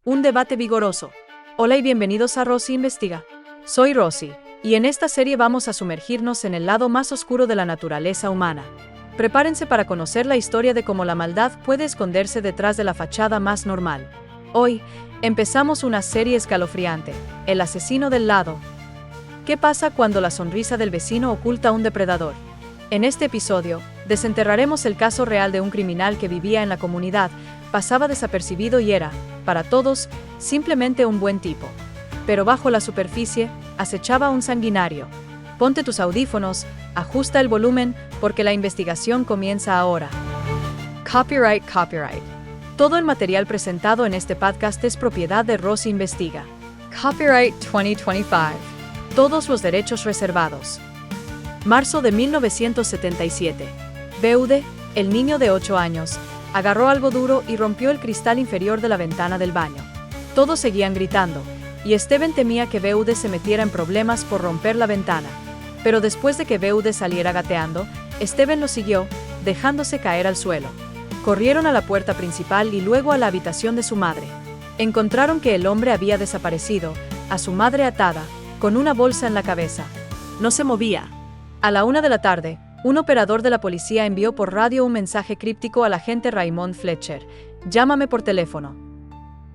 Un debate vigoroso. Hola y bienvenidos a Rosy Investiga. Soy Rosy, y en esta serie vamos a sumergirnos en el lado más oscuro de la naturaleza humana. Prepárense para conocer la historia de cómo la maldad puede esconderse detrás de la fachada más normal. Hoy, empezamos una serie escalofriante, El asesino del lado. ¿Qué pasa cuando la sonrisa del vecino oculta a un depredador? En este episodio, desenterraremos el caso real de un criminal que vivía en la comunidad, pasaba desapercibido y era, para todos, simplemente un buen tipo. Pero bajo la superficie, acechaba un sanguinario. Ponte tus audífonos, ajusta el volumen, porque la investigación comienza ahora. Copyright. Todo el material presentado en este podcast es propiedad de Rosy Investiga. Copyright 2025. Todos los derechos reservados. Marzo de 1977. Beude, el niño de 8 años, agarró algo duro y rompió el cristal inferior de la ventana del baño. Todos seguían gritando, y Steven temía que Beude se metiera en problemas por romper la ventana. Pero después de que Beude saliera gateando, Steven lo siguió, dejándose caer al suelo. Corrieron a la puerta principal y luego a la habitación de su madre. Encontraron que el hombre había desaparecido, a su madre atada, con una bolsa en la cabeza. No se movía. A la 1 de la tarde, un operador de la policía envió por radio un mensaje críptico al agente Raymond Fletcher: «Llámame por teléfono».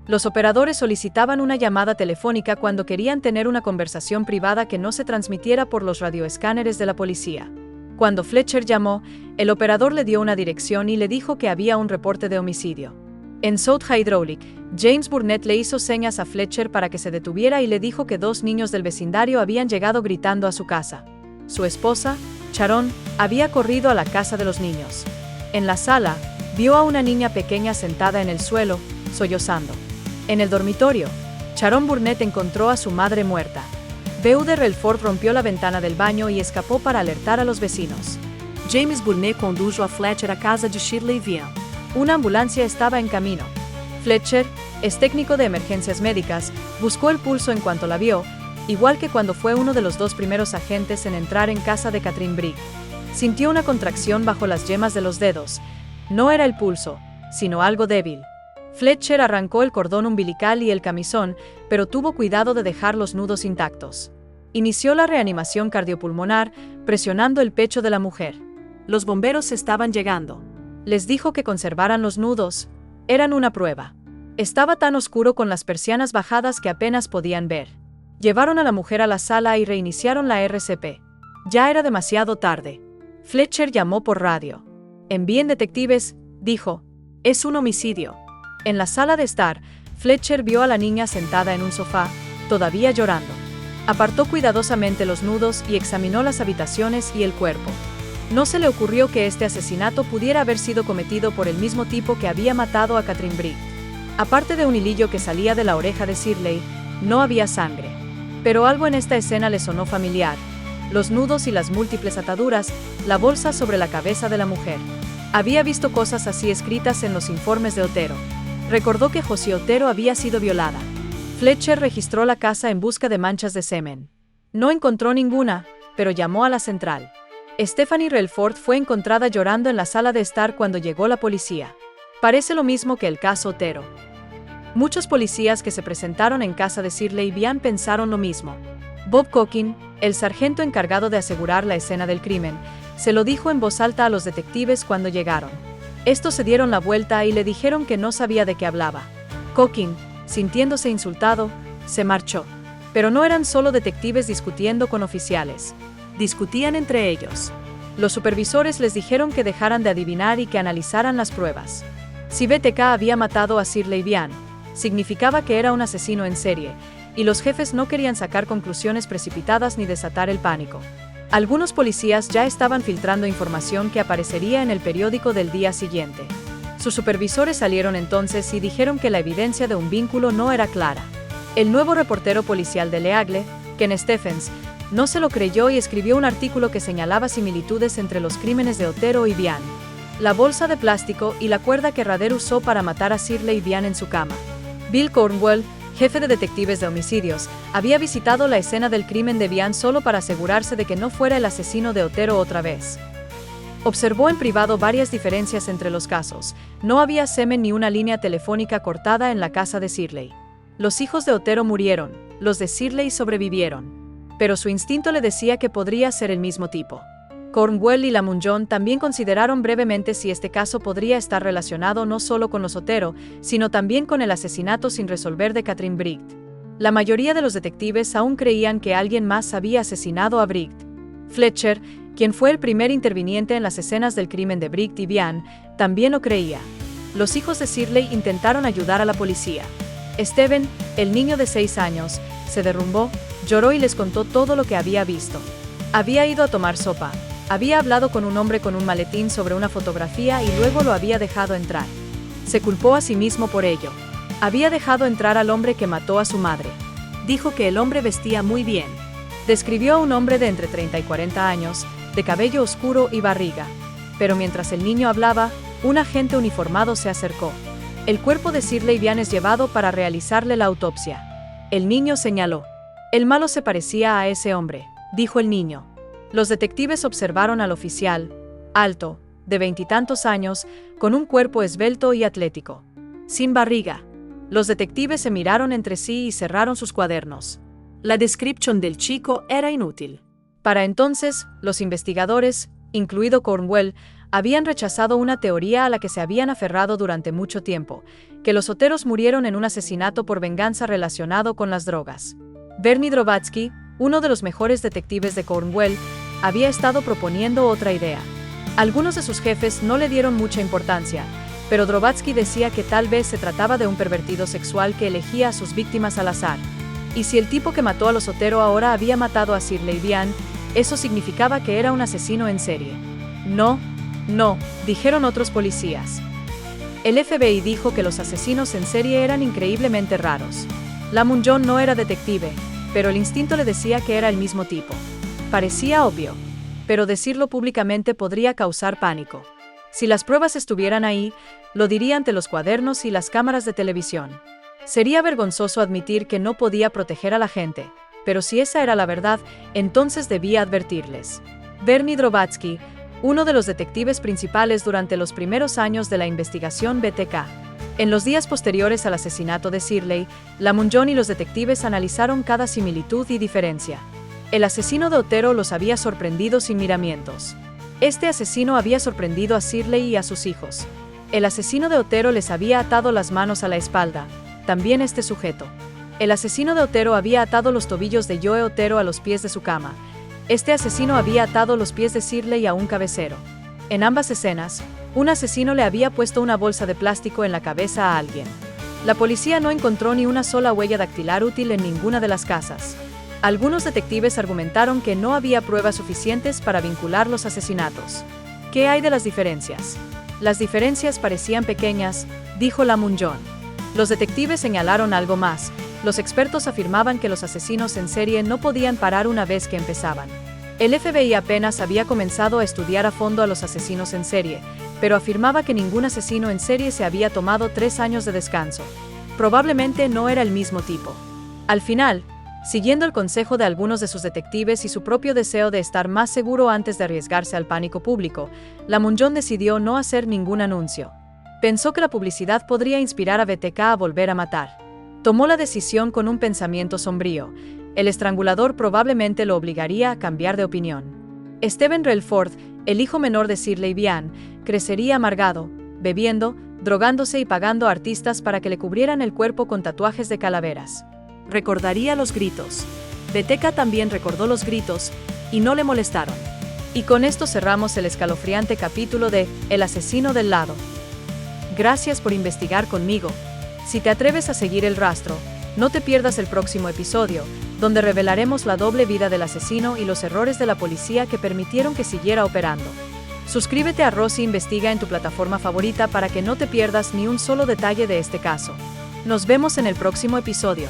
Los operadores solicitaban una llamada telefónica cuando querían tener una conversación privada que no se transmitiera por los radioescáneres de la policía. Cuando Fletcher llamó, el operador le dio una dirección y le dijo que había un reporte de homicidio. En South Hydraulic, James Burnett le hizo señas a Fletcher para que se detuviera y le dijo que 2 niños del vecindario habían llegado gritando a su casa. Su esposa, Sharon, había corrido a la casa de los niños. En la sala, vio a una niña pequeña sentada en el suelo, sollozando. En el dormitorio, Sharon Burnett encontró a su madre muerta. Beude Relford rompió la ventana del baño y escapó para alertar a los vecinos. James Burnett condujo a Fletcher a casa de Shirley Vian. Una ambulancia estaba en camino. Fletcher, es técnico de emergencias médicas, buscó el pulso en cuanto la vio, igual que cuando fue uno de los 2 primeros agentes en entrar en casa de Catherine Brigg. Sintió una contracción bajo las yemas de los dedos. No era el pulso, sino algo débil. Fletcher arrancó el cordón umbilical y el camisón, pero tuvo cuidado de dejar los nudos intactos. Inició la reanimación cardiopulmonar, presionando el pecho de la mujer. Los bomberos estaban llegando. Les dijo que conservaran los nudos. Eran una prueba. Estaba tan oscuro con las persianas bajadas que apenas podían ver. Llevaron a la mujer a la sala y reiniciaron la RCP. Ya era demasiado tarde. Fletcher llamó por radio. «Envíen detectives», dijo. «Es un homicidio». En la sala de estar, Fletcher vio a la niña sentada en un sofá, todavía llorando. Apartó cuidadosamente los nudos y examinó las habitaciones y el cuerpo. No se le ocurrió que este asesinato pudiera haber sido cometido por el mismo tipo que había matado a Catherine Brigg. Aparte de un hilillo que salía de la oreja de Shirley, no había sangre. Pero algo en esta escena le sonó familiar. Los nudos y las múltiples ataduras, la bolsa sobre la cabeza de la mujer. Había visto cosas así escritas en los informes de Otero. Recordó que Josie Otero había sido violada. Fletcher registró la casa en busca de manchas de semen. No encontró ninguna, pero llamó a la central. Stephanie Relford fue encontrada llorando en la sala de estar cuando llegó la policía. Parece lo mismo que el caso Otero. Muchos policías que se presentaron en casa de Shirley Vian pensaron lo mismo. Bob Cockin, el sargento encargado de asegurar la escena del crimen, se lo dijo en voz alta a los detectives cuando llegaron. Estos se dieron la vuelta y le dijeron que no sabía de qué hablaba. Cockin, sintiéndose insultado, se marchó. Pero no eran solo detectives discutiendo con oficiales. Discutían entre ellos. Los supervisores les dijeron que dejaran de adivinar y que analizaran las pruebas. Si BTK había matado a Shirley Vian, significaba que era un asesino en serie, y los jefes no querían sacar conclusiones precipitadas ni desatar el pánico. Algunos policías ya estaban filtrando información que aparecería en el periódico del día siguiente. Sus supervisores salieron entonces y dijeron que la evidencia de un vínculo no era clara. El nuevo reportero policial de Leagle, Ken Stephens, no se lo creyó y escribió un artículo que señalaba similitudes entre los crímenes de Otero y Vian. La bolsa de plástico y la cuerda que Rader usó para matar a Shirley Vian en su cama. Bill Cornwell, jefe de detectives de homicidios, había visitado la escena del crimen de Vian solo para asegurarse de que no fuera el asesino de Otero otra vez. Observó en privado varias diferencias entre los casos. No había semen ni una línea telefónica cortada en la casa de Shirley. Los hijos de Otero murieron, los de Shirley sobrevivieron. Pero su instinto le decía que podría ser el mismo tipo. Cornwell y Lamunjon también consideraron brevemente si este caso podría estar relacionado no solo con los Otero, sino también con el asesinato sin resolver de Catherine Bright. La mayoría de los detectives aún creían que alguien más había asesinado a Bright. Fletcher, quien fue el primer interviniente en las escenas del crimen de Bright y Vian, también lo creía. Los hijos de Shirley intentaron ayudar a la policía. Steven, el niño de 6 años, se derrumbó, lloró y les contó todo lo que había visto. Había ido a tomar sopa. Había hablado con un hombre con un maletín sobre una fotografía y luego lo había dejado entrar. Se culpó a sí mismo por ello. Había dejado entrar al hombre que mató a su madre. Dijo que el hombre vestía muy bien. Describió a un hombre de entre 30 y 40 años, de cabello oscuro y barriga. Pero mientras el niño hablaba, un agente uniformado se acercó. El cuerpo de Shirley Vian es llevado para realizarle la autopsia. El niño señaló. El malo se parecía a ese hombre, dijo el niño. Los detectives observaron al oficial, alto, de 20 y tantos años, con un cuerpo esbelto y atlético. Sin barriga. Los detectives se miraron entre sí y cerraron sus cuadernos. La descripción del chico era inútil. Para entonces, los investigadores, incluido Cornwell, habían rechazado una teoría a la que se habían aferrado durante mucho tiempo, que los Oteros murieron en un asesinato por venganza relacionado con las drogas. Bernie Drobatsky, uno de los mejores detectives de Cornwell, había estado proponiendo otra idea. Algunos de sus jefes no le dieron mucha importancia, pero Drobatsky decía que tal vez se trataba de un pervertido sexual que elegía a sus víctimas al azar. Y si el tipo que mató a los Otero ahora había matado a Shirley Vian, eso significaba que era un asesino en serie. No, dijeron otros policías. El FBI dijo que los asesinos en serie eran increíblemente raros. Lamunjon no era detective, pero el instinto le decía que era el mismo tipo. Parecía obvio, pero decirlo públicamente podría causar pánico. Si las pruebas estuvieran ahí, lo diría ante los cuadernos y las cámaras de televisión. Sería vergonzoso admitir que no podía proteger a la gente, pero si esa era la verdad, entonces debía advertirles. Bernie Drobatsky, uno de los detectives principales durante los primeros años de la investigación BTK. En los días posteriores al asesinato de Shirley, Lamunjon y los detectives analizaron cada similitud y diferencia. El asesino de Otero los había sorprendido sin miramientos. Este asesino había sorprendido a Shirley y a sus hijos. El asesino de Otero les había atado las manos a la espalda, también este sujeto. El asesino de Otero había atado los tobillos de Joe Otero a los pies de su cama. Este asesino había atado los pies de Shirley a un cabecero. En ambas escenas, un asesino le había puesto una bolsa de plástico en la cabeza a alguien. La policía no encontró ni una sola huella dactilar útil en ninguna de las casas. Algunos detectives argumentaron que no había pruebas suficientes para vincular los asesinatos. ¿Qué hay de las diferencias? Las diferencias parecían pequeñas, dijo Lamunjon. Los detectives señalaron algo más. Los expertos afirmaban que los asesinos en serie no podían parar una vez que empezaban. El FBI apenas había comenzado a estudiar a fondo a los asesinos en serie, pero afirmaba que ningún asesino en serie se había tomado 3 años de descanso. Probablemente no era el mismo tipo. Al final, siguiendo el consejo de algunos de sus detectives y su propio deseo de estar más seguro antes de arriesgarse al pánico público, Lamunjon decidió no hacer ningún anuncio. Pensó que la publicidad podría inspirar a BTK a volver a matar. Tomó la decisión con un pensamiento sombrío. El estrangulador probablemente lo obligaría a cambiar de opinión. Steven Relford, el hijo menor de Shirley Vian, crecería amargado, bebiendo, drogándose y pagando a artistas para que le cubrieran el cuerpo con tatuajes de calaveras. Recordaría los gritos. BTK también recordó los gritos, y no le molestaron. Y con esto cerramos el escalofriante capítulo de El asesino del lado. Gracias por investigar conmigo. Si te atreves a seguir el rastro, no te pierdas el próximo episodio, donde revelaremos la doble vida del asesino y los errores de la policía que permitieron que siguiera operando. Suscríbete a Rosy Investiga en tu plataforma favorita para que no te pierdas ni un solo detalle de este caso. Nos vemos en el próximo episodio.